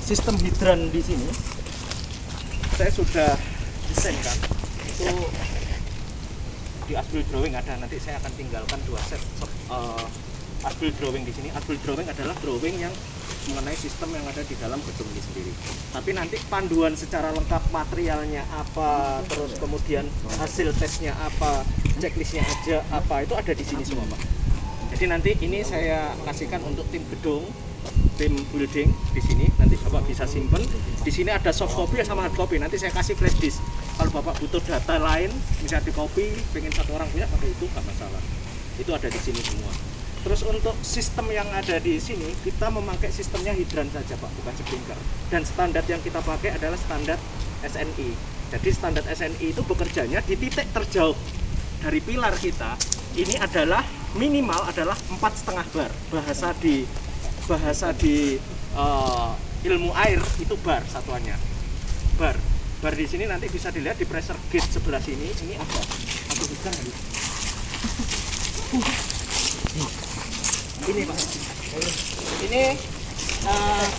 sistem hidran di sini saya sudah desain kan, itu di As-Built Drawing ada. Nanti saya akan tinggalkan 2 set As-Built Drawing di sini. As-Built Drawing adalah drawing yang mengenai sistem yang ada di dalam gedung ini sendiri. Tapi nanti panduan secara lengkap materialnya apa, terus kemudian hasil tesnya apa, checklistnya aja apa, itu ada di sini semua, Pak. Jadi nanti ini saya kasihkan untuk tim gedung, tim building di sini. Nanti Bapak bisa simpen. Di sini ada soft copy sama hard copy. Nanti saya kasih flash disk. Kalau Bapak butuh data lain, misalnya di copy, pengen 1 orang punya, pakai itu nggak masalah. Itu ada di sini semua. Terus untuk sistem yang ada di sini, kita memakai sistemnya hidran saja, Pak, bukan sprinkler. Dan standar yang kita pakai adalah standar SNI. Jadi standar SNI itu bekerjanya di titik terjauh dari pilar kita. Ini adalah minimal adalah 4,5 bar. Bahasa di ilmu air itu bar satuannya. Bar di sini nanti bisa dilihat di pressure gauge sebelah sini. Ini ada. Aku bukan lagi. Ini Pak, ini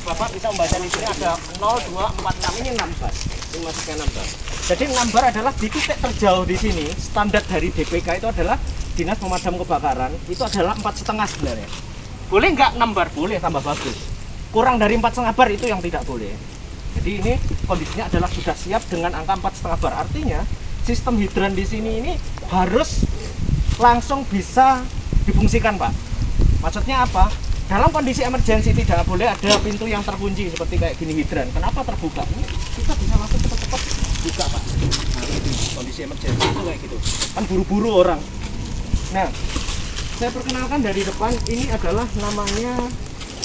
Bapak bisa membaca di sini ada 0, 2, 4, 6, ini 6 bar. Ini masuknya 6 bar. Jadi 6 bar adalah di titik terjauh di sini. Standar dari DPK itu adalah Dinas Pemadam Kebakaran, itu adalah 4,5 sebenarnya. Boleh nggak 6 bar? Boleh, tambah bagus. Kurang dari 4,5 bar itu yang tidak boleh. Jadi ini kondisinya adalah sudah siap dengan angka 4,5 bar. Artinya sistem hidran di sini ini harus langsung bisa difungsikan, Pak. Maksudnya apa? Dalam kondisi emergensi tidak boleh ada pintu yang terkunci seperti kayak gini hidran. Kenapa terbuka? Ini kita bisa langsung cepat-cepat buka, Pak. Nah, ini kondisi emergensi itu kayak gitu. Kan buru-buru orang. Nah, saya perkenalkan dari depan, ini adalah namanya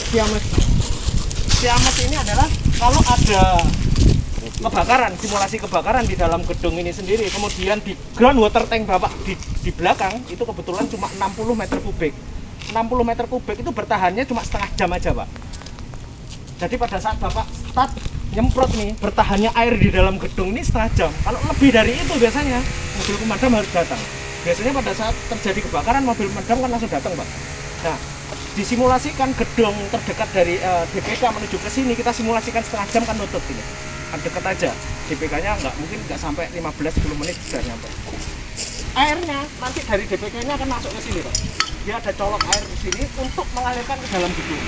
Siames. Siames ini adalah kalau ada kebakaran, simulasi kebakaran di dalam gedung ini sendiri, kemudian di ground water tank Bapak di belakang itu kebetulan cuma 60 meter kubik. 60 meter kubik itu bertahannya cuma setengah jam aja, Pak. Jadi pada saat Bapak start nyemprot nih, bertahannya air di dalam gedung ini setengah jam. Kalau lebih dari itu biasanya mobil pemadam harus datang. Biasanya pada saat terjadi kebakaran mobil pemadam kan langsung datang, Pak. Nah, disimulasikan gedung terdekat dari DPK menuju ke sini, kita simulasikan setengah jam kan nutup ini. Kan dekat aja. DPK-nya nggak sampai 15-10 menit sudah nyampe. Airnya nanti dari DPK-nya akan masuk ke sini, Pak. Dia ada colok air di sini untuk mengalirkan ke dalam gedung.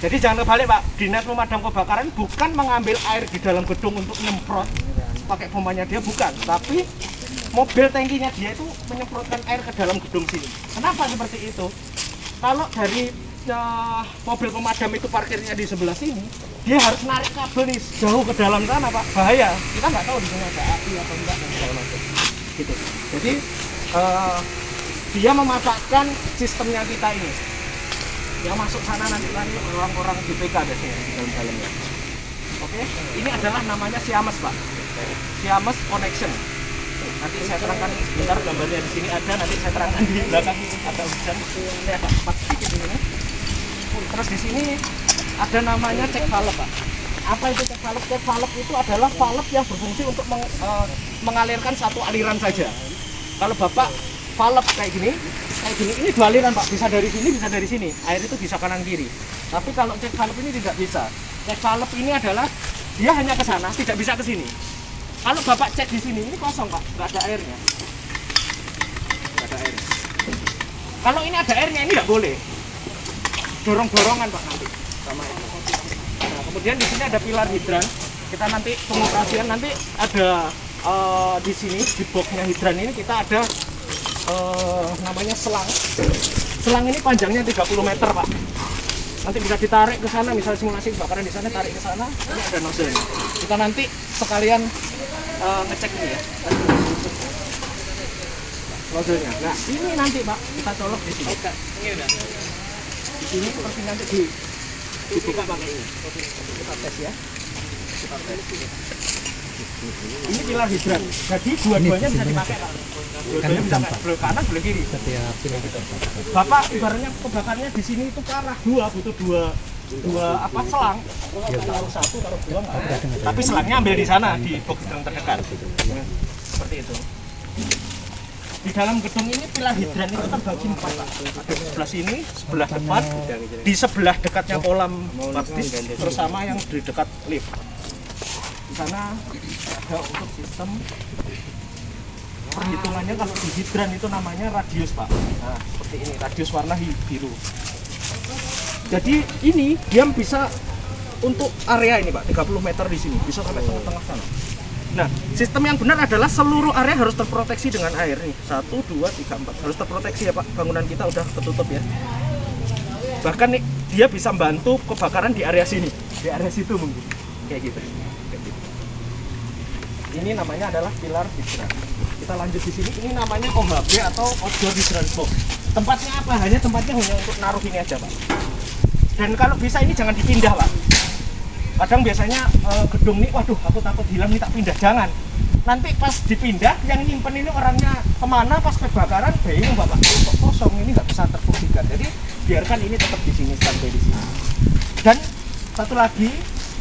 Jadi jangan kebalik, Pak. Dinas Pemadam Kebakaran bukan mengambil air di dalam gedung untuk nyemprot pakai pompanya dia, bukan. Tapi mobil tangkinya dia itu menyemprotkan air ke dalam gedung sini. Kenapa seperti itu? Kalau dari mobil pemadam itu parkirnya di sebelah sini, dia harus narik kabel nih jauh ke dalam sana, Pak. Bahaya. Kita nggak tahu di sini ada api atau enggak dan segala macam. Gitu. Jadi dia memanfaatkan sistemnya kita ini. Yang masuk sana nanti orang-orang DPK biasanya di dalam-dalamnya. Oke, ini adalah namanya Siames, Pak. Siames Connection. Nanti saya terangkan sebentar, gambarnya di sini ada, nanti saya terangkan di belakang ada hujan. Saya agak cepat sedikit ini. Terus di sini ada namanya check valve, Pak. Apa itu check valve? Check valve itu adalah valve yang berfungsi untuk mengalirkan satu aliran saja. Kalau Bapak valve kayak gini, ini 2 aliran, Pak. Bisa dari sini, bisa dari sini. Air itu bisa kanan kiri. Tapi kalau check valve ini tidak bisa. Check valve ini adalah dia hanya ke sana, tidak bisa ke sini. Kalau Bapak cek di sini, ini kosong, Pak, nggak ada airnya. Nggak ada airnya. Kalau ini ada airnya, ini nggak boleh. Dorong-dorongan, Pak, nanti sama ini. Nah, kemudian di sini ada pilar hidran. Kita nanti pengoperasian nanti ada di sini di boxnya hidran ini kita ada namanya selang. Selang ini panjangnya 30 meter, Pak. Nanti bisa ditarik ke sana, misal simulasi kebakaran di sana, tarik ke sana. Ini ada nozzle. Kita nanti sekalian ngecek ini ya. Nozzle-nya. Nah, ini nanti, Pak, kita colok di sini. Oke, ini udah. Di sini seperti nanti dibuka pakai ini. Kita tes ya. Kita tes. Ini pilar hidran. Jadi dua-duanya bisa dipakai, Pak. Dua-duanya bisa pakai. Belok kanan, belok kiri. Bapak ibaratnya kebakarnya di sini itu ke arah butuh dua apa selang. Taruh 1, taruh 2 enggak ada. Tapi selangnya ambil di sana di box yang terdekat. Seperti itu. di dalam gedung ini pilar hidran itu terbagi 4 Pak. Ada di sebelah sini, sebelah depan, di sebelah dekatnya kolam baptis, bersama yang di dekat lift. Di sana ada untuk sistem perhitungannya. Kalau di hidran itu namanya radius Pak. Nah seperti ini, radius warna biru. Jadi ini dia bisa untuk area ini Pak, 30 meter di sini, bisa sampai tengah-tengah sana. Nah, sistem yang benar adalah seluruh area harus terproteksi dengan air nih. 1, 2, 3, 4. Harus terproteksi ya Pak. Bangunan kita udah ketutup ya. Bahkan nih, dia bisa bantu kebakaran di area sini, di area situ mungkin. Kayak gitu. Ini namanya adalah pilar hidran. Kita lanjut di sini. Ini namanya OHB atau outdoor hydran box. Tempatnya apa? Tempatnya hanya untuk naruh ini aja Pak. Dan kalau bisa ini jangan dipindah Pak. Kadang biasanya gedung ini, waduh aku takut hilang nih tak pindah, jangan. Nanti pas dipindah, yang nyimpen ini orangnya kemana pas kebakaran, bingung Bapak, kok kosong ini nggak bisa terfungsikan. Jadi biarkan ini tetap di sini, standby di sini. Dan satu lagi,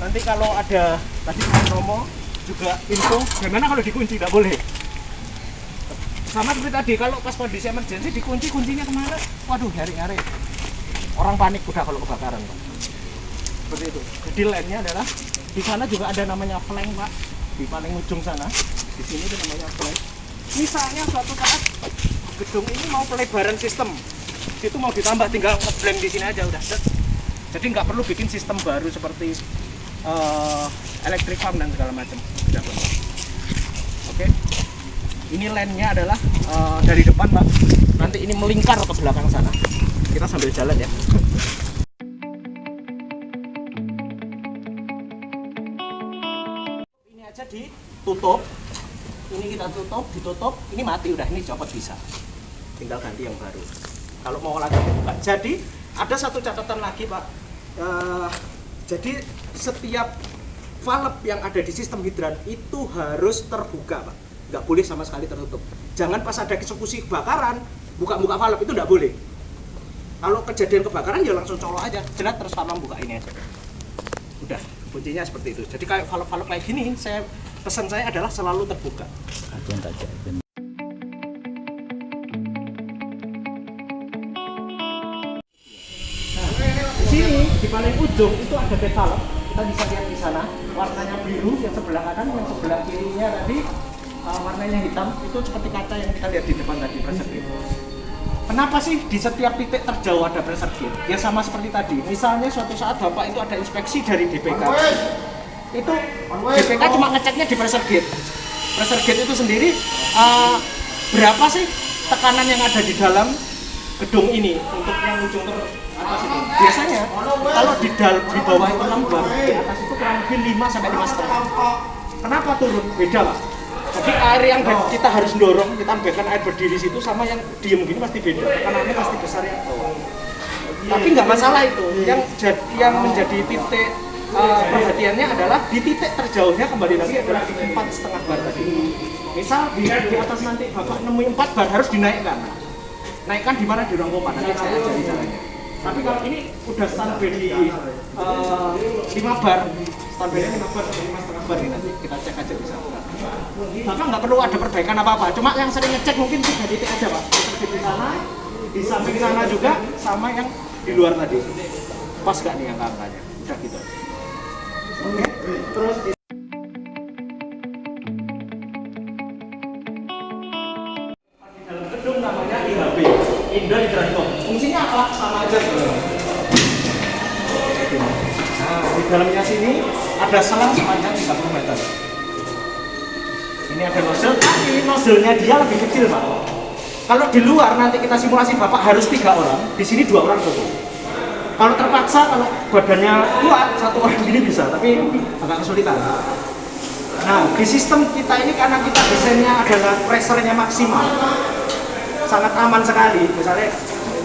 nanti kalau ada tadi Mas Romo juga info, gimana kalau dikunci, tidak boleh. Sama seperti tadi, kalau pas kondisi emergency dikunci, kuncinya kemana? Waduh, nyari-nyari. Orang panik udah kalau kebakaran Pak. Seperti itu. Jadi lainnya adalah di sana juga ada namanya flank Pak, di paling ujung sana. Di sini itu namanya flank. Misalnya suatu saat gedung ini mau pelebaran sistem, itu mau ditambah, tinggal ngeblank di sini aja udah. Jadi nggak perlu bikin sistem baru seperti electric farm dan segala macam. Oke. Ini lainnya adalah dari depan Pak. Nanti ini melingkar ke belakang sana. Kita sambil jalan ya. Ditutup, ini kita ditutup, ini mati udah, ini copot bisa, tinggal ganti yang baru kalau mau lagi buka. Jadi ada satu catatan lagi Pak, jadi setiap valve yang ada di sistem hidran itu harus terbuka Pak, nggak boleh sama sekali tertutup. Jangan pas ada eksekusi kebakaran buka-buka valve, itu nggak boleh. Kalau kejadian kebakaran ya langsung colok aja, jelas terus sama buka ini aja, udah. Kuncinya seperti itu. Jadi kayak valve-valve kayak gini, pesan saya adalah selalu terbuka. Nah, di sini di paling ujung itu ada gate valve. Kita bisa lihat di sana, warnanya biru yang sebelah kanan, yang sebelah kirinya tadi warnanya hitam. Itu seperti kaca yang kita lihat di depan tadi, pressure gate. Kenapa sih di setiap titik terjauh ada pressure gate? Ya sama seperti tadi. Misalnya suatu saat Bapak itu ada inspeksi dari DPK. Itu DPK cuma ngeceknya di pressure gate. Pressure gate itu sendiri berapa sih tekanan yang ada di dalam gedung ini untuk yang ujung atas itu? Biasanya kalau di bawah itu 6 bar, di atas itu kurang lebih 5 sampai 5,5. Kenapa turun? Beda Pak. Jadi air yang kita harus dorong, kita ambilkan air berdiri situ sama yang diem gini pasti beda. Tekanannya pasti besar yang bawah. Tapi nggak masalah itu. Yang menjadi titik perhatiannya adalah di titik terjauhnya kembali lagi adalah di 4,5 bar tadi. Misal di atas nanti Bapak nemuin 4 bar harus dinaikkan. Naikkan di mana? Di ruang pompa. Nanti saya ajari caranya. Tapi kalau ini udah standby di 5 bar, standby-nya 5 bar, 5,5 bar ini nanti kita cek aja bisa. Bapak nggak perlu ada perbaikan apa-apa, cuma yang sering ngecek mungkin 3 titik aja Pak. Seperti di sana, di samping sana juga, sama yang di luar tadi. Pas nggak nih angka-angkanya? Udah gitu. Oke, terus di dalam gedung namanya IHB, Indoor Hydran Box. Fungsinya apa? Sama aja. Nah, di dalamnya sini ada selang sepanjang 30 meter. Ini ada nozzle, tapi nozzle-nya dia lebih kecil Pak. Kalau di luar nanti kita simulasi Bapak harus 3 orang, di sini 2 orang cukup. Kalau terpaksa, kalau badannya kuat, 1 orang gini bisa, tapi agak kesulitan. Nah, di sistem kita ini karena kita desainnya adalah pressure-nya maksimal, sangat aman sekali. Misalnya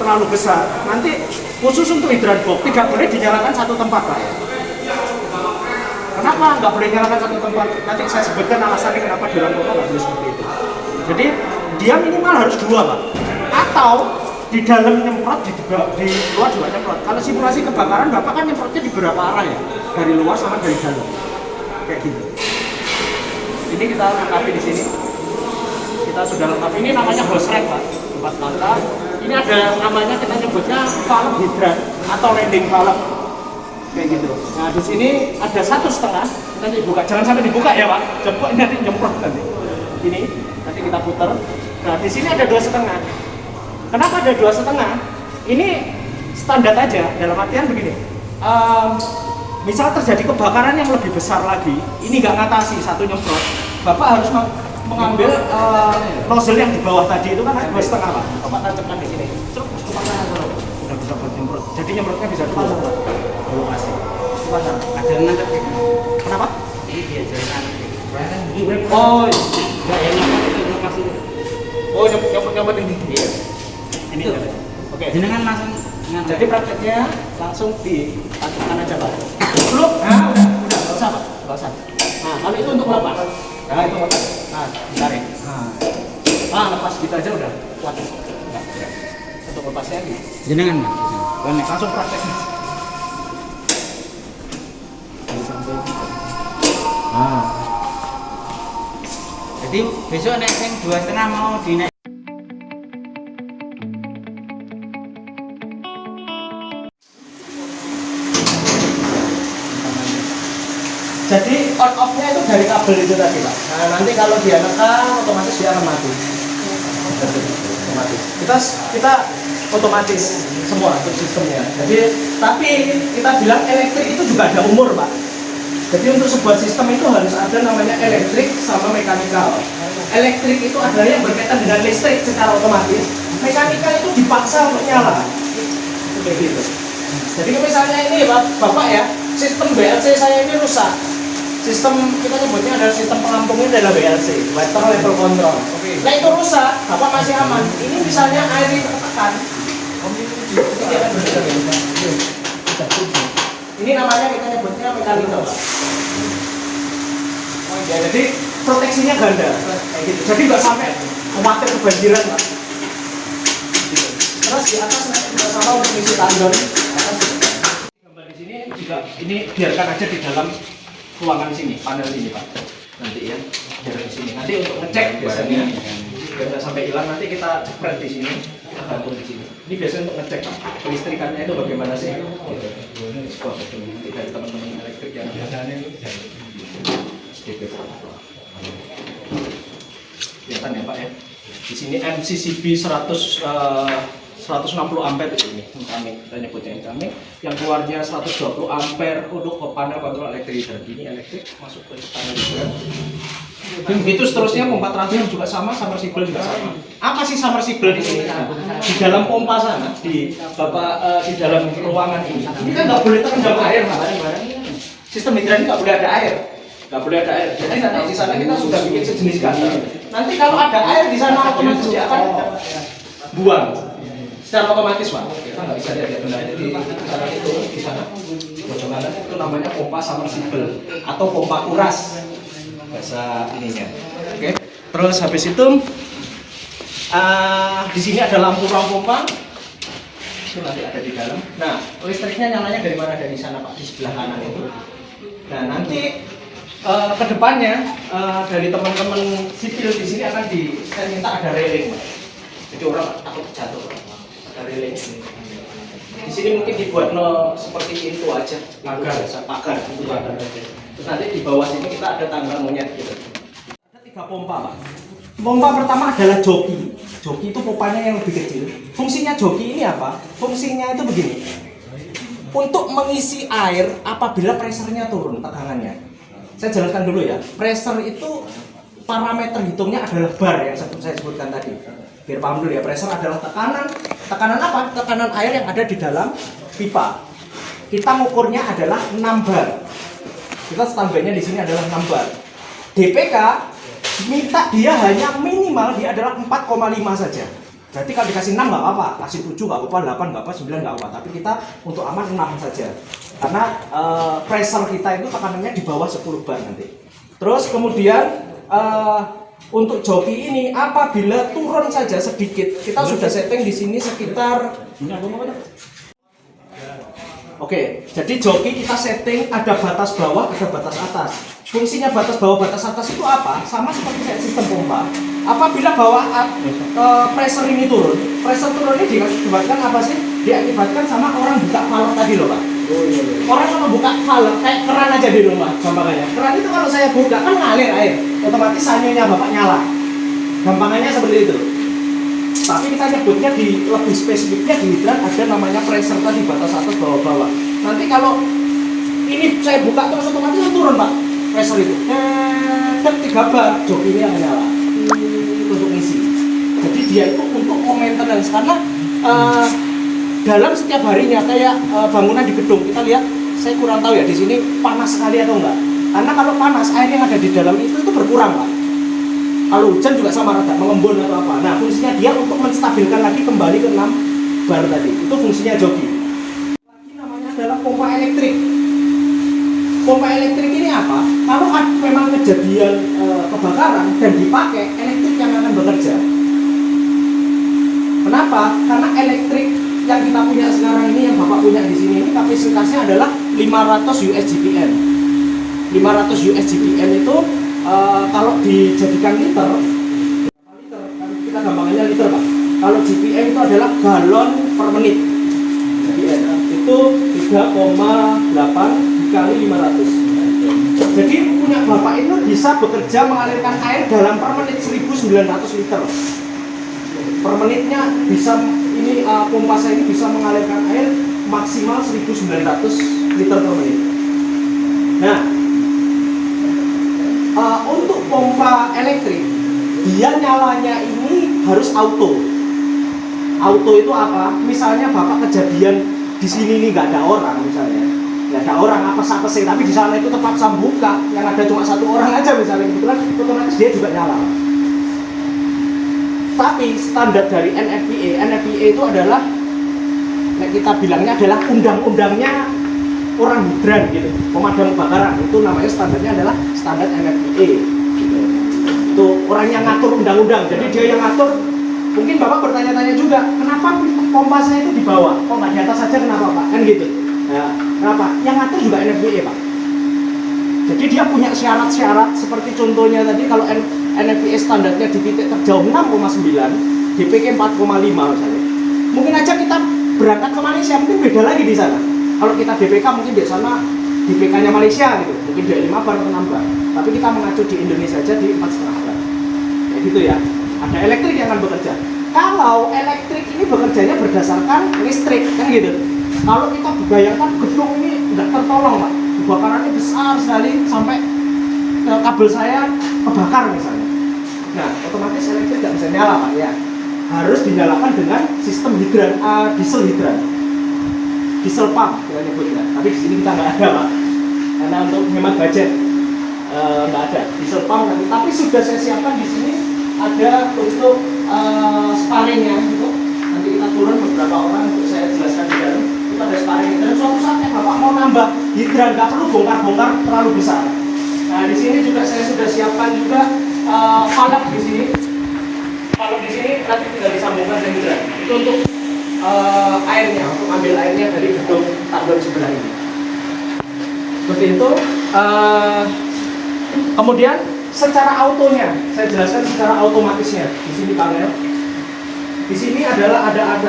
terlalu besar, nanti khusus untuk hydran box tidak boleh dinyalakan satu tempat Pak. Kenapa nggak boleh nyalakan satu tempat? Nanti saya sebutkan alasannya kenapa di ruang pompa nggak boleh seperti itu. Jadi dia minimal harus 2 Pak. Atau di dalam nyemprot, di luar juga nyemprot. Kalau simulasi kebakaran Bapak kan nyemprotnya di beberapa arah ya, dari luar sama dari dalam, kayak gitu. Ini kita lengkapi di sini. kita sudah lengkap. Ini namanya hose rack, Pak. Tempat mata. Ini ada namanya, kita nyebutnya valve hidran atau landing valve. Kayak gitu. Nah, di sini ada 1,5. Nanti dibuka. Jangan sampai dibuka ya, Pak. Coba nanti nyemprot nanti. Ini nanti kita putar. Nah, di sini ada 2,5. Kenapa ada 2,5? Ini standar aja. Dalam artian begini. Misal terjadi kebakaran yang lebih besar lagi, ini nggak ngatasi satu nyemprot, Bapak harus mengambil nozzle yang di bawah tadi itu kan ada 2,5, Pak. Bapak tancapkan di sini. Terus udah bisa buat nyemprot. Jadi nyemprotnya bisa dua, Pak. Belum kasih. Ada nanti. Kenapa? Ini dia jalan. Oh, nggak enak itu lokasi. Oh, nyemprot ini. Iya. Ini. Oke. Jenengan langsung. Jadi prakteknya langsung ditancapkan aja, Pak. Belum? Nah, udah, nggak usah, Pak, nggak usah. Nah, kalau itu untuk lepas. Nah, itu lepas. Nah, ditarik. Nah, lepas gitu aja udah kuat. Enggak. Untuk lepasnya gitu. Jenengan, Mas. Langsung prakteknya. Jadi besok nek sing 2,5 mau dinaik. Jadi on off-nya itu dari kabel itu tadi, Pak. Nah, nanti kalau dia nekan otomatis dia akan mati. Otomatis. Kita otomatis semua untuk sistemnya. Jadi tapi kita bilang elektrik itu juga ada umur, Pak. Jadi untuk sebuah sistem itu harus ada namanya elektrik sama mekanikal. Elektrik itu adalah yang berkaitan dengan listrik secara otomatis. Mekanikal itu dipaksa untuk nyala. Kayak gitu. Jadi misalnya ini Bapak ya, sistem BLC saya ini rusak. Sistem kita nyebutnya adalah sistem pengampungnya adalah BLC, water level control. Nah itu rusak, Bapak masih aman. Ini misalnya air itu tertekan. Ini namanya kita nyebutnya mekanikal. Oh ya, jadi proteksinya ganda. Kayak gitu. Jadi nggak sampai khawatir kebanjiran, Pak. Terus di atas nanti kita sama untuk misi tandon. Gambar di sini juga ini biarkan aja di dalam ruangan sini, panel sini, Pak. Nanti ya, biar di sini. Nanti untuk ngecek biasanya biar nggak sampai hilang, nanti kita jepret di sini, kita gabung di sini. Ini biasanya untuk ngecek kelistrikannya itu bagaimana sih? Nanti dari teman-teman elektrik yang biasanya itu sedikit. Kelihatan ya, Pak ya. Di sini MCCB 160 ampere ini kami kita nyebutnya kami yang keluarnya 120 ampere untuk panel kontrol elektrik. Ini elektrik masuk ke panel hidran. Dan begitu seterusnya pompa transfer juga sama, submersible juga sama. Apa sih submersible di sini? Di dalam pompa sana, di dalam ruangan ini. Ini kan nggak boleh terendam air, makanya sistem hidran ini nggak boleh ada air. Nggak boleh ada air. Jadi nanti di sana kita sudah bikin sejenis gutter. Nanti kalau ada air di sana otomatis dia akan buang. Secara otomatis, Pak. Kita nggak bisa lihat benda di sana itu di sana. Bagaimana itu namanya pompa submersible atau pompa kuras bahasa ininya. Oke. Terus habis itu di sini ada lampu ruang pompa. Itu nanti ada di dalam. Nah, listriknya nyalanya dari mana? Dari sana, Pak, di sebelah kanan itu. Nah, nanti kedepannya dari teman-teman sipil di sini akan saya minta ada railing, Pak. Jadi orang takut jatuh. Railing di sini mungkin dibuat seperti itu aja, pagar itu ada. Terus nanti di bawah sini kita ada tangga monyet gitu. Ada 3 pompa, Pak. Pompa pertama adalah joki. Joki itu pompanya yang lebih kecil. Fungsinya joki ini apa? Fungsinya itu begini. Untuk mengisi air apabila presernya turun, tegangannya. Saya jelaskan dulu ya. Pressure itu parameter hitungnya adalah bar yang saya sebutkan tadi. Biar paham dulu ya, pressure adalah tekanan apa? Tekanan air yang ada di dalam pipa. Kita ngukurnya adalah 6 bar. Kita standarnya di sini adalah 6 bar. DPK minta dia hanya minimal dia adalah 4,5 saja. Berarti kalau dikasih 6 nggak apa-apa, kasih 7 nggak apa-apa, 8 nggak apa-apa, 9 nggak apa-apa. Tapi kita untuk aman 6 saja. Karena pressure kita itu tekanannya di bawah 10 bar nanti. Terus kemudian untuk joki ini apabila turun saja sedikit, kita sudah setting di sini sekitar. Oke, jadi joki kita setting ada batas bawah, ada batas atas. Fungsinya batas bawah, batas atas itu apa? Sama seperti sistem pompa. apabila pressure ini turun, pressure turun ini diakibatkan apa sih? Diakibatkan sama orang buka valve tadi loh Pak. Orang kalau buka valve kayak keran aja di rumah, gampangannya. Keran itu kalau saya buka kan ngalir air, otomatis sanyonya Bapak nyala. Gampangannya seperti itu. Tapi kita nyebutnya lebih spesifiknya di hidran ada namanya pressure tadi, batas atas bawah-bawah. Nanti kalau ini saya buka terus otomatis turun Pak, pressure itu. Dan 3 bar jok ini yang nyala untuk ngisi. Jadi dia itu untuk maintenance karena dalam setiap harinya kayak bangunan di gedung kita lihat, saya kurang tahu ya di sini panas sekali atau enggak. Karena kalau panas air yang ada di dalam itu berkurang Pak. Kalau hujan juga sama rada mengembun atau apa. Nah fungsinya dia untuk menstabilkan lagi kembali ke 6 bar tadi. Itu fungsinya joki. Lagi namanya adalah pompa elektrik. Pompa elektrik ini apa? Kalau memang kejadian kebakaran dan dipakai, elektrik yang akan bekerja. Kenapa? Karena elektrik yang kita punya sekarang ini, yang Bapak punya di sini ini kapasitasnya adalah 500 USGPN. 500 USGPN itu kalau dijadikan liter, kita gampangannya liter Pak. Kalau GPM itu adalah galon per menit. GPM itu 3,8 dikali 500. Jadi punya Bapak itu bisa bekerja mengalirkan air dalam per menit 1900 liter. Per menitnya bisa ini pompa saya ini bisa mengalirkan air maksimal 1900 liter per menit. Nah, untuk pompa elektrik dia nyalanya ini harus auto. Auto itu apa? Misalnya Bapak kejadian di sini nih nggak ada orang misalnya, nggak ada orang apa-apa sih, tapi di sana itu terpaksa buka, yang ada cuma 1 orang aja misalnya, kebetulan otomatis dia juga nyala. Tapi standar dari NFPA itu adalah, kita bilangnya adalah undang-undangnya orang hidran gitu, pemadam kebakaran, itu namanya standarnya adalah standar NFPA gitu. Itu orang yang ngatur undang-undang, jadi dia yang ngatur. Mungkin Bapak bertanya-tanya juga, kenapa pompa saya itu di bawah, kok nggak di atas saja, kenapa Pak? Kan gitu. Nah, kenapa? Yang ngatur juga NFPA Pak. Jadi dia punya syarat-syarat seperti contohnya tadi, kalau NFPA standarnya di titik terjauh 6,9, DPK 4,5 misalnya. Mungkin aja kita berangkat ke Malaysia, mungkin beda lagi di sana. Kalau kita DPK mungkin di sana DPK-nya Malaysia gitu, mungkin dia 5 bar atau 6 bar. Tapi kita mengacu di Indonesia aja di 4,5 bar. Kayak gitu ya. Ada elektrik yang akan bekerja. Kalau elektrik ini bekerjanya berdasarkan listrik, kan gitu. Kalau kita bayangkan gedung ini nggak tertolong Pak, kebakarannya besar sekali sampai kabel saya kebakar misalnya. Nah, otomatis elektrik nggak bisa nyala Pak ya. Harus dinyalakan dengan sistem hidran, diesel hidran. Diesel pump kita nyebutnya, tapi di sini kita nggak ada Pak, karena untuk hemat budget nggak ada diesel pump nanti. Tapi sudah saya siapkan di sini ada untuk sparingnya gitu. Nanti kita turun beberapa orang untuk saya jelaskan di dalam. Itu ada sparing. Dan suatu saat Bapak mau nambah hidran, nggak perlu bongkar-bongkar terlalu besar. Nah di sini juga saya sudah siapkan juga valve di sini. Valve di sini nanti tinggal disambungkan dengan hidran. Itu untuk airnya, untuk ambil airnya dari gedung tandon sebelah ini. Seperti itu. Kemudian secara autonya, saya jelaskan secara otomatisnya. Di sini panel. Di sini adalah ada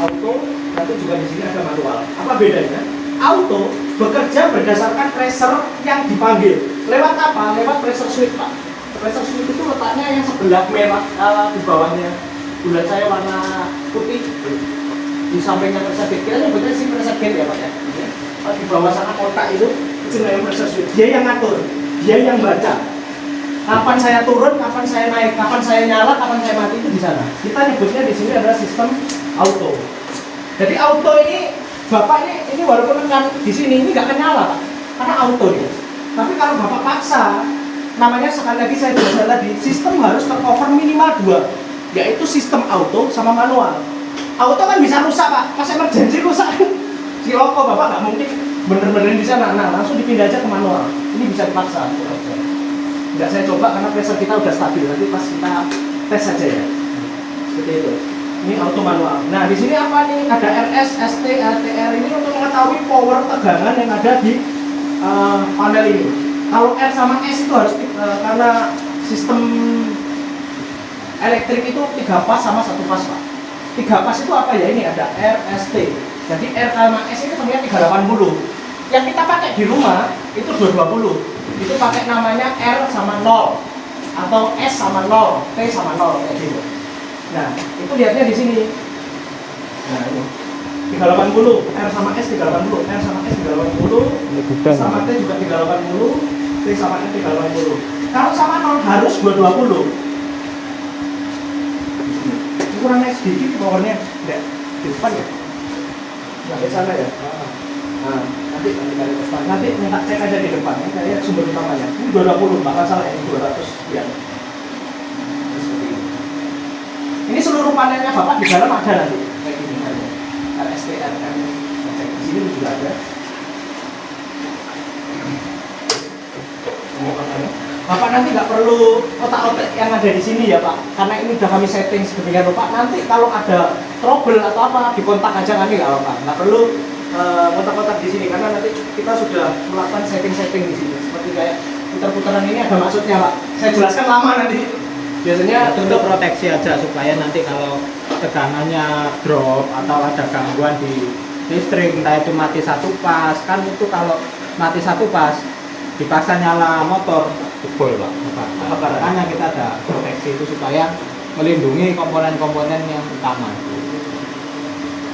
auto, tapi juga di sini ada manual. Apa bedanya? Auto bekerja berdasarkan pressure yang dipanggil. Lewat apa? Lewat pressure switch Pak. Pressure switch itu letaknya yang sebelah merah di bawahnya. Bulat saya warna putih. Di sampingnya pressure gauge. Kita nyebutnya sih pressure gauge ya Pak ya. Di bawah sana kotak itu namanya pressure switch. Dia yang ngatur, dia yang baca. Kapan saya turun, kapan saya naik, kapan saya nyala, kapan saya mati, itu di sana. Kita nyebutnya di sini adalah sistem auto. Jadi auto ini, Bapak ini walaupun kan di sini ini nggak akan nyala Pak, karena auto dia. Tapi kalau Bapak paksa, namanya sekali lagi saya jelaskan tadi, sistem harus tercover minimal 2, yaitu sistem auto sama manual. Auto kan bisa rusak Pak, pas emergency rusak. Si loko Bapak nggak mungkin bener-benerin di sana, nah langsung dipindah aja ke manual. Ini bisa dipaksa. Nggak saya coba karena pressure kita udah stabil, nanti pas kita tes saja ya. Seperti itu. Ini auto manual. Nah di sini apa nih? Ada RS, ST, LTR ini untuk mengetahui power tegangan yang ada di panel ini. Kalau R sama S itu harus karena sistem elektrik itu 3 pas sama 1 pas Pak. 3 pas itu apa ya? Ini ada R, S, T. Jadi R sama S itu ternyata 380. Yang kita pakai di rumah itu 220. Itu pakai namanya R sama 0 atau S sama 0, T sama 0 kayak gitu. Nah, itu lihatnya di sini. Nah, ini 380, R sama S 380, R sama S 380, sama T juga 380, T sama N 380. Kalau sama 0 harus 220. Ini kurang naik sedikit powernya, enggak di depan ya? Sampai sana ya? Nah, nanti dari depan, nanti minta cek aja di depan, ya. Saya lihat sumber utamanya. Ini 220, bahkan salah ini 200 ya. Ini seluruh panelnya Bapak di dalam ada nanti kayak gini ada. RSTRM, cek di sini juga ada. Bapak nanti nggak perlu otak-otak yang ada di sini ya Pak, karena ini udah kami setting sedemikian rupa. Nanti kalau ada trouble atau apa dikontak aja kami nggak apa-apa, nggak perlu kotak-kotak di sini karena nanti kita sudah melakukan setting-setting di sini. Seperti kayak putar-putaran ini ada maksudnya Pak. Saya jelaskan lama nanti. Biasanya Untuk proteksi aja supaya nanti kalau tegangannya drop atau ada gangguan di listrik, entah itu mati 1 pas, kan itu kalau mati 1 pas dipaksa nyala motor jebol Pak. Makanya kita ada proteksi itu supaya melindungi komponen-komponen yang utama.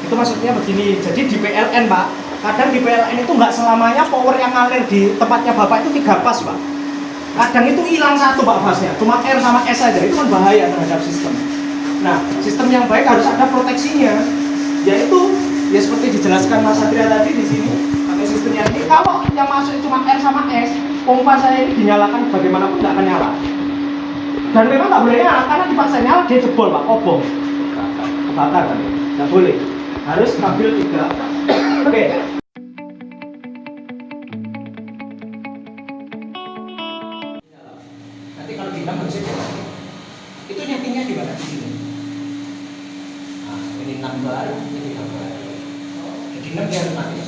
itu maksudnya begini. Jadi di PLN Pak, kadang di PLN itu nggak selamanya power yang ngalir di tempatnya Bapak itu 3 pas Pak. Kadang itu hilang 1 Pak fasnya, cuma R sama S aja, itu kan bahaya terhadap sistem. Nah, sistem yang baik harus ada proteksinya, yaitu ya seperti dijelaskan Mas Satria tadi di sini, pakai sistemnya ini. Kalau yang masuk cuma R sama S, pompa saya ini dinyalakan bagaimanapun nggak akan nyala. Dan memang nggak boleh nyala, karena dipaksa nyala dia jebol Pak, kobong, kebakar kan, nggak boleh. Harus stabil 3. Oke. Nanti kalau di dalam harusnya jalan. Itu nyetingnya di mana? Di sini. Nah, ini number, ini number. Jadi 6 dia harus mati.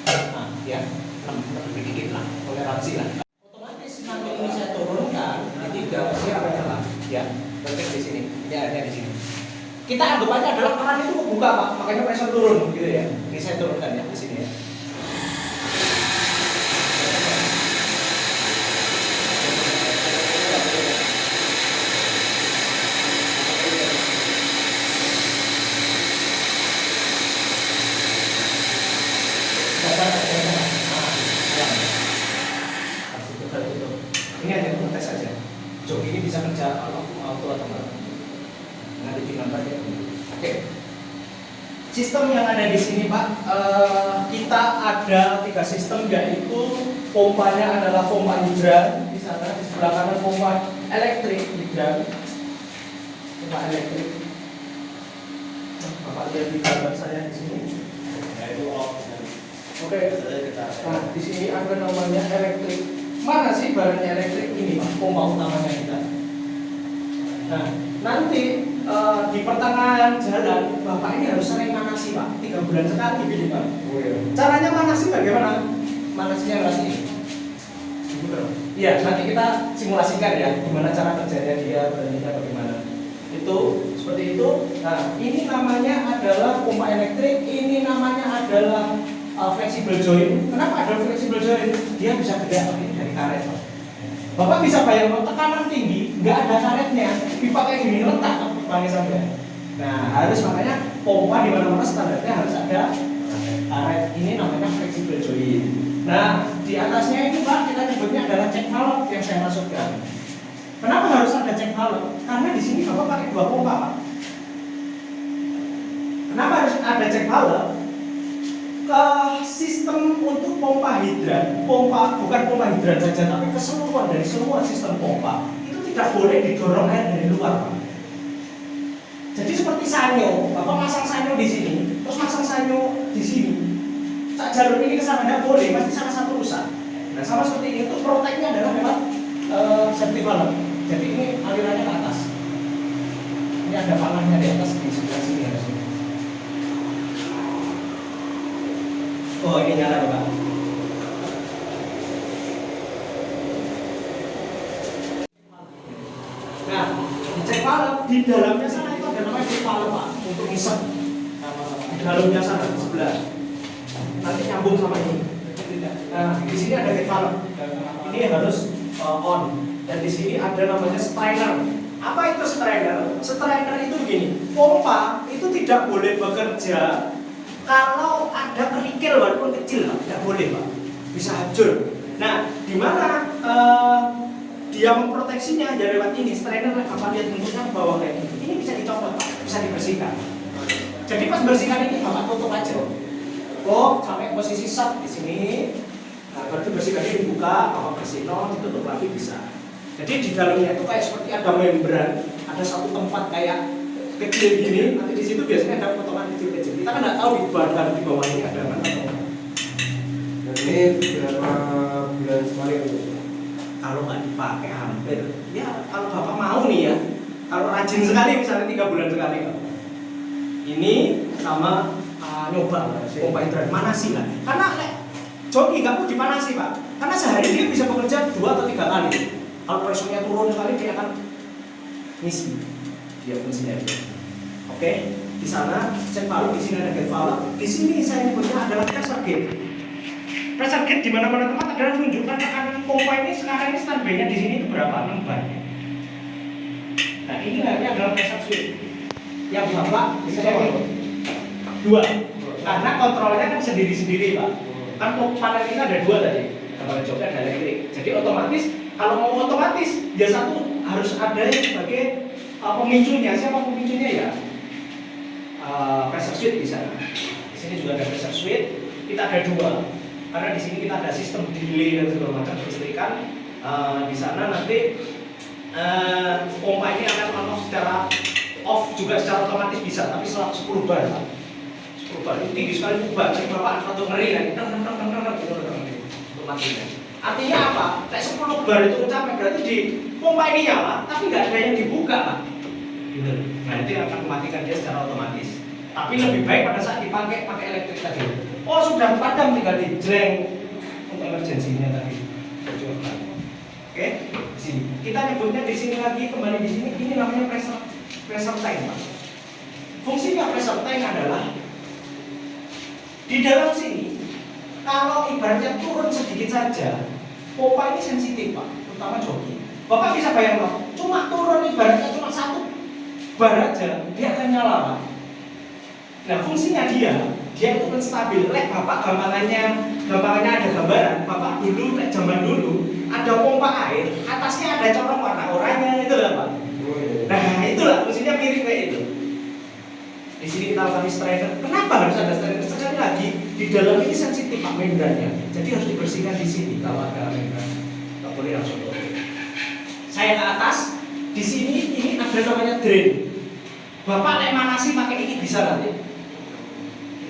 Nah, ya 6 lebih dikit lah, toleransi lah. Otomatis nanti ini saya turunkan di 3 dia akan jalan. Ya, berarti di sini. Ini ada di sini. Kita anggapannya adalah keran itu kebuka Pak, makanya pressure turun gitu ya. Ini saya turunkan ya di sini ya. Ini hanya untuk tes saja. Jok ini bisa kerja auto atau enggak? Nanti di nomor ya. Oke. Sistem yang ada di sini Pak, kita ada 3 sistem, yaitu pompanya adalah pompa hidran di sana, di sebelah kanan pompa elektrik hidran, pompa elektrik. Bapak lihat di gambar saya di sini. Yaitu oke. Nah, di sini ada namanya elektrik. Mana sih barangnya elektrik ini Pak, pompa utamanya kita. Nah, nanti di pertengahan jalan Bapak ini harus sering manasi Pak, 3 bulan sekali gitu Pak. Oh, iya. Caranya manasi bagaimana? Manasinya lewat ini. Iya, nanti kita simulasikan ya, gimana cara kerjanya dia, beraninya bagaimana. Itu seperti itu. Nah, ini namanya adalah pompa elektrik, ini namanya adalah flexible joint. Kenapa ada flexible joint? Dia bisa gede ini dari karet Pak. Bapak bisa bayangkan tekanan tinggi, nggak ada karetnya, pipa kayak gini letak pipanya sampai. Nah, harus makanya pompa di mana-mana standarnya harus ada karet. Ini namanya flexible joint. Nah, di atasnya ini Pak, kita nyebutnya adalah check valve yang saya masukkan. Kenapa harus ada check valve? Karena di sini Bapak pakai 2 pompa Pak. Kenapa harus ada check valve? Ke sistem untuk pompa hidran, pompa bukan pompa hidran saja, tapi keseluruhan dari semua sistem pompa itu tidak boleh didorong air dari luar Pak. Jadi seperti sanyo, Bapak masang sanyo di sini, terus masang sanyo di sini, sak jalur ini ke sana tidak boleh, pasti salah satu rusak. Nah, sama seperti ini, itu proteknya adalah lewat safety valve. Jadi ini alirannya ke atas. Ini ada panahnya di atas di sebelah sini harusnya. Oh, ini nyala nih Pak. di dalamnya sana itu ada namanya valve Pak, untuk ngisep. Di dalamnya sana sebelah. Nanti nyambung sama ini. Nah, di sini ada valve. Ini harus on. Dan di sini ada namanya strainer. Apa itu strainer? Strainer itu gini, pompa itu tidak boleh bekerja kalau ada kerikil walaupun kecil, Pak. Tidak boleh, Pak. Bisa hancur. Nah, di mana dia memproteksinya ya lewat ini strainer. Apa lihat bentuknya ke bawah kayak ini? Ini bisa dicopot, Pak. Bisa dibersihkan. Jadi pas bersihkan ini Bapak tutup aja. Oh, sampai posisi shut di sini. Nah, baru bersihkan ini dibuka, Bapak bersihin, ditutup lagi bisa. Jadi di dalamnya itu kayak seperti ada membran, ada satu tempat kayak kecil gini. Nanti di situ biasanya ada potongan kecil-kecil. Kita kan nggak tahu di badan di bawah ini ada mana. Dan ini berapa bulan sekali untuk? Kalau nggak dipakai hampir, ya kalau Bapak mau nih ya, kalau rajin sekali misalnya 3 bulan sekali. Ini sama nyoba pompa hidran manasi lah. Karena joki nggak mau dipanasi Pak. Karena sehari dia bisa bekerja 2 atau 3 kali. Kalau pressure-nya turun sekali dia akan ngisi dia fungsinya itu. Oke, di sana cek valve, di sini ada gate valve. Di sini saya nyebutnya adalah pressure gate. Pressure gate di mana-mana tempat adalah menunjukkan tekanan pompa ini sekarang ini standby-nya di sini itu berapa? 6 bar. Nah, ini adalah pressure switch. Yang Bapak bisa lihat 2. Karena kontrolnya kan sendiri-sendiri, Pak. Kan panel kita ada 2 tadi. Kalau joknya ada elektrik. Jadi otomatis kalau mau otomatis ya satu harus ada yang sebagai pemicunya. Siapa pemicunya ya? Pressure switch di sana. Di sini juga ada pressure switch. Kita ada 2. Karena di sini kita ada sistem delay dan segala macam kelistrikan. Di sana nanti pompa ini akan on off secara off juga secara otomatis bisa, tapi setelah 10 bar. 10 bar itu tinggi sekali bar. Jadi Bapak atau ngeri kan? Untuk matinya. Artinya apa? Kayak 10 bar itu mencapai berarti di pompa ini nyala, tapi nggak ada yang dibuka, Pak. Gitu. Nah itu yang akan mematikan dia secara otomatis. Tapi lebih baik pada saat dipakai pakai elektrik tadi. Oh sudah padam tinggal di jreng untuk emergensinya tadi. Oke, di sini. Kita nyebutnya di sini lagi kembali di sini. Ini namanya pressure tank, Pak. Fungsinya pressure tank adalah di dalam sini. Kalau ibaratnya turun sedikit saja, pompa ini sensitif Pak, terutama joki. Bapak bisa bayangkan, cuma turun ibaratnya cuma 1 bar aja, dia akan nyala Pak. Nah fungsinya dia itu kan stabil. Bapak gampangannya ada gambaran. Bapak dulu, zaman dulu ada pompa air, atasnya ada corong warna oranye itu lah Pak. Nah itulah fungsinya mirip kayak itu. Di sini kita lakukan strainer. Kenapa harus ada strainer? Sekali lagi di dalam ini sensitif Pak membrannya. Jadi harus dibersihkan di sini kalau ada membran. Tidak boleh langsung tutup. Saya ke atas. Di sini ini ada namanya drain. Bapak lek manasi pakai ini bisa nanti.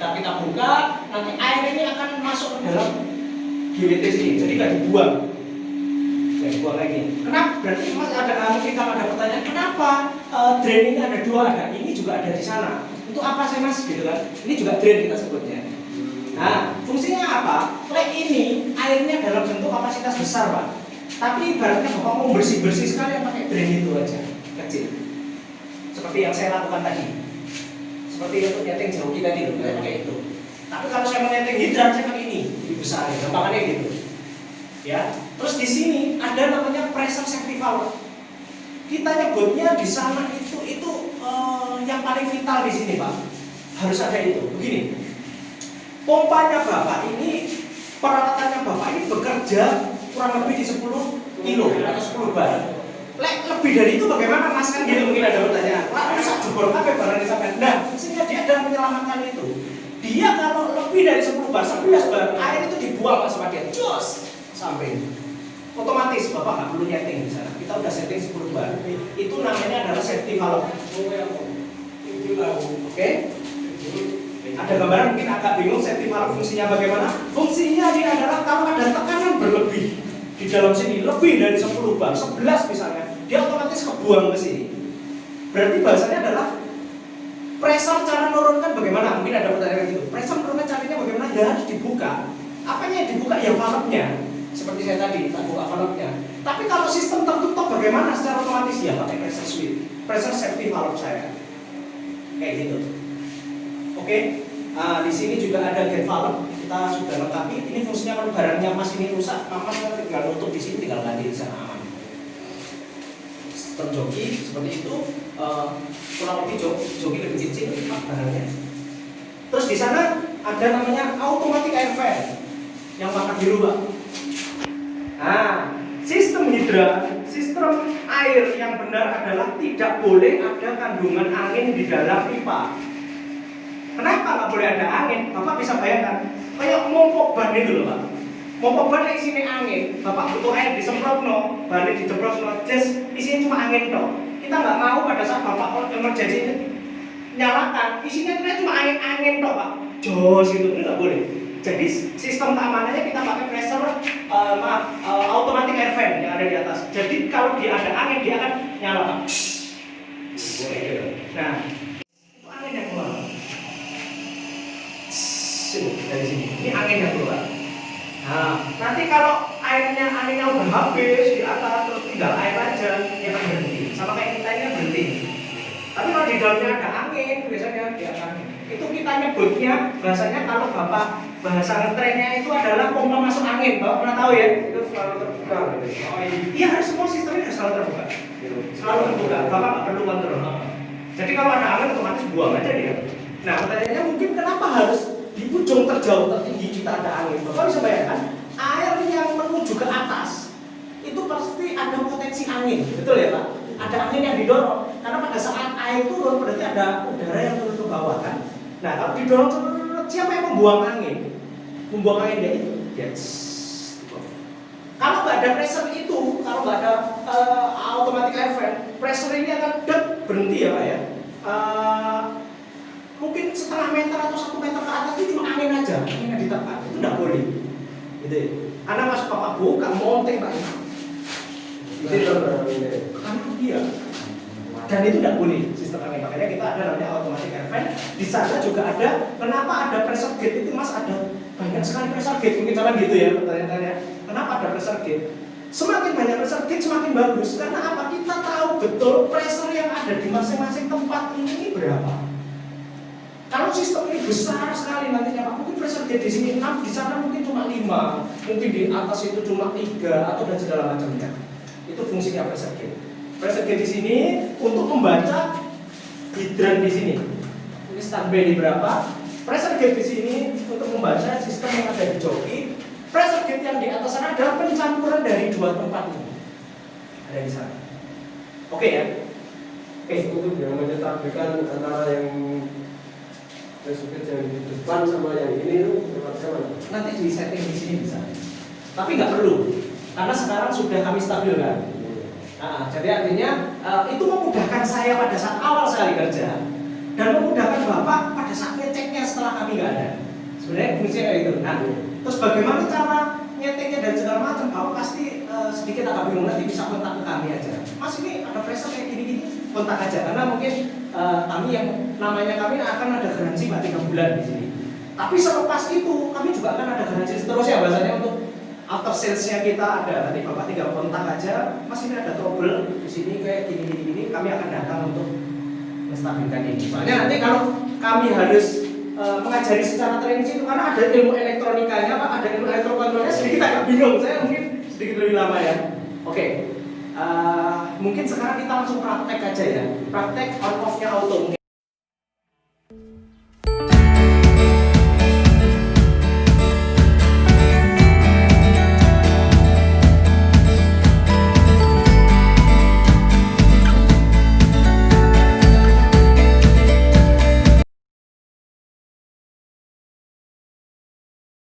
Kita buka, nanti air ini akan masuk ke dalam GWT sini. Jadi nggak dibuang. Saya buang lagi. Kenapa? Berarti Mas mungkin kalau ada pertanyaan, kenapa drain ini ada 2, ada ini juga ada di sana? Untuk apa sih Mas? Gitu kan? Ini juga drain kita sebutnya. Nah, fungsinya apa? Lek ini airnya dalam bentuk kapasitas besar, Pak. Tapi ibaratnya Bapak mau bersih-bersih sekali yang pakai drain itu aja, kecil. Seperti yang saya lakukan tadi. Seperti untuk nyeting jeruki tadi, saya pakai itu. Tapi kalau saya mau nyeting hidran, saya pakai ini, lebih besar, gampangannya gitu. Ya, terus di sini ada namanya pressure safety valve. Kita nyebutnya di sana itu yang paling vital di sini Pak. Harus ada itu. Begini, pompanya Bapak ini, peralatannya Bapak ini bekerja kurang lebih di 10 kilo atau 10 bar. Lebih dari itu bagaimana Mas? Kan gitu mungkin ada pertanyaan. Lalu bisa jebol apa barang disampaikan? Nah, fungsinya dia adalah menyelamatkan itu. Dia kalau lebih dari 10 bar, 11 bar, air itu dibuang Pak sama dia. Jos sampai otomatis Bapak nggak perlu nyeting di sana. Kita udah setting 10 bar. Itu namanya adalah safety valve. Oke? Ada gambaran mungkin agak bingung safety valve fungsinya bagaimana? Fungsinya dia adalah kalau ada tekanan berlebih di dalam sini lebih dari 10 bar, 11 misalnya, dia otomatis kebuang ke sini. Berarti bahasanya adalah pressure cara menurunkan bagaimana? Mungkin ada pertanyaan gitu. Pressure menurunkan caranya bagaimana? Ya harus dibuka. Apanya yang dibuka? Ya valve-nya. Seperti saya tadi, tak buka valve-nya. Tapi kalau sistem tertutup bagaimana secara otomatis? Ya pakai pressure switch. pressure safety valve saya. Kayak gitu. Oke. Di sini juga ada gate valve, kita sudah lengkapi. Ini fungsinya kalau barangnya Mas ini rusak, Mas tinggal nutup di sini, tinggal ganti di sana aman. Sistem joki seperti itu, kurang lebih joki lebih kecil barangnya. Terus di sana ada namanya automatic air fan yang warna biru, Pak. Nah, sistem hidran, sistem air yang benar adalah tidak boleh ada kandungan angin di dalam pipa. Kenapa nggak boleh ada angin? Bapak bisa bayangkan, kayak mompok ban itu loh, Pak. Mompok ban yang isinya angin, Bapak butuh air disemprot no, ban disemprot no, just isinya cuma angin toh. Kita nggak mau pada saat Bapak emergency ini nyalakan, isinya cuma angin toh, Pak. Jos itu nggak boleh. Jadi sistem keamanannya kita pakai pressure, automatic air fan yang ada di atas. Jadi kalau dia ada angin dia akan nyala, Pak. Nah, itu angin yang keluar. Dari sini, ini angin yang keluar. Nah, nanti kalau anginnya udah habis di atas terus tinggal air aja, dia akan berhenti. Sama kayak kita ini berhenti. Tapi kalau di dalamnya ada angin, biasanya dia akan. Itu kita nyebutnya, bahasanya kalau Bapak bahasa ngetrennya itu adalah pompa masuk angin. Bapak pernah tahu ya? Itu selalu terbuka. Oh iya, harus semua sistemnya harus selalu terbuka. Selalu terbuka. Bapak nggak perlu kontrol. Jadi kalau ada angin otomatis buang aja dia. Nah, pertanyaannya mungkin kenapa harus di ujung terjauh tertinggi kita ada angin? Bapak bisa bayangkan, air yang menuju ke atas itu pasti ada potensi angin, betul ya Pak? Ada angin yang didorong, karena pada saat air turun berarti ada udara yang turun ke bawah kan? Nah kalau didorong siapa yang membuang angin? Membuang angin dia itu, yes. Kalau nggak ada pressure itu, kalau nggak ada automatic air fan, pressure ini akan berhenti ya Pak ya. Mungkin setengah meter atau 1 meter ke atas itu cuma angin aja, angin yang ditekan, itu nggak boleh. Gitu ya. Karena Mas Bapak buka monteng Pak. Itu karena Iya. Dan itu tidak boleh sistem angin. Makanya kita ada namanya automatic air fan. Di sana juga ada. Kenapa ada pressure gauge itu Mas? Ada banyak sekali pressure gauge. Mungkin jangan gitu ya pertanyaannya. Kenapa ada pressure gauge? Semakin banyak pressure gauge semakin bagus. Karena apa? Kita tahu betul pressure yang ada di masing-masing tempat ini berapa. Kalau sistem ini besar sekali nantinya Pak, mungkin pressure gauge di sini 6, di sana mungkin cuma 5, mungkin di atas itu cuma 3 atau dan segala macamnya. Itu fungsinya pressure gauge. Pressure gauge di sini untuk membaca hidran di sini. Ini standby di berapa? Pressure gauge di sini untuk membaca sistem yang ada di joki. Pressure gauge yang di atas sana adalah pencampuran dari 2 tempat ini. Ada di sana. Oke ya. Oke. untuk yang menyetabikan antara yang pressure yang di depan sama yang ini tuh mana? Nanti di setting di sini bisa. Tapi nggak perlu, karena sekarang sudah kami stabilkan. Nah, jadi artinya itu memudahkan saya pada saat awal sekali kerja dan memudahkan Bapak pada saat ngeceknya setelah kami nggak ada. Sebenarnya fungsinya kayak gitu. Nah, terus bagaimana cara nyeteknya dan segala macam? Bapak pasti sedikit agak bingung, nanti bisa kontak ke kami aja. Mas ini ada pressure kayak gini-gini, kontak aja karena mungkin kami yang namanya kami akan ada garansi 3 bulan di sini. Tapi selepas itu kami juga akan ada garansi seterusnya bahasanya untuk after salesnya kita ada. Nanti Bapak tinggal kontak aja, Mas ini ada trouble di sini kayak gini, kami akan datang untuk menstabilkan ini. Soalnya nanti kalau kami harus mengajari secara training itu karena ada ilmu elektronikanya Pak, ada ilmu elektrokontrolnya sedikit agak bingung. Saya mungkin sedikit lebih lama ya. Oke. Mungkin sekarang kita langsung praktek aja ya. Praktek on off-nya auto.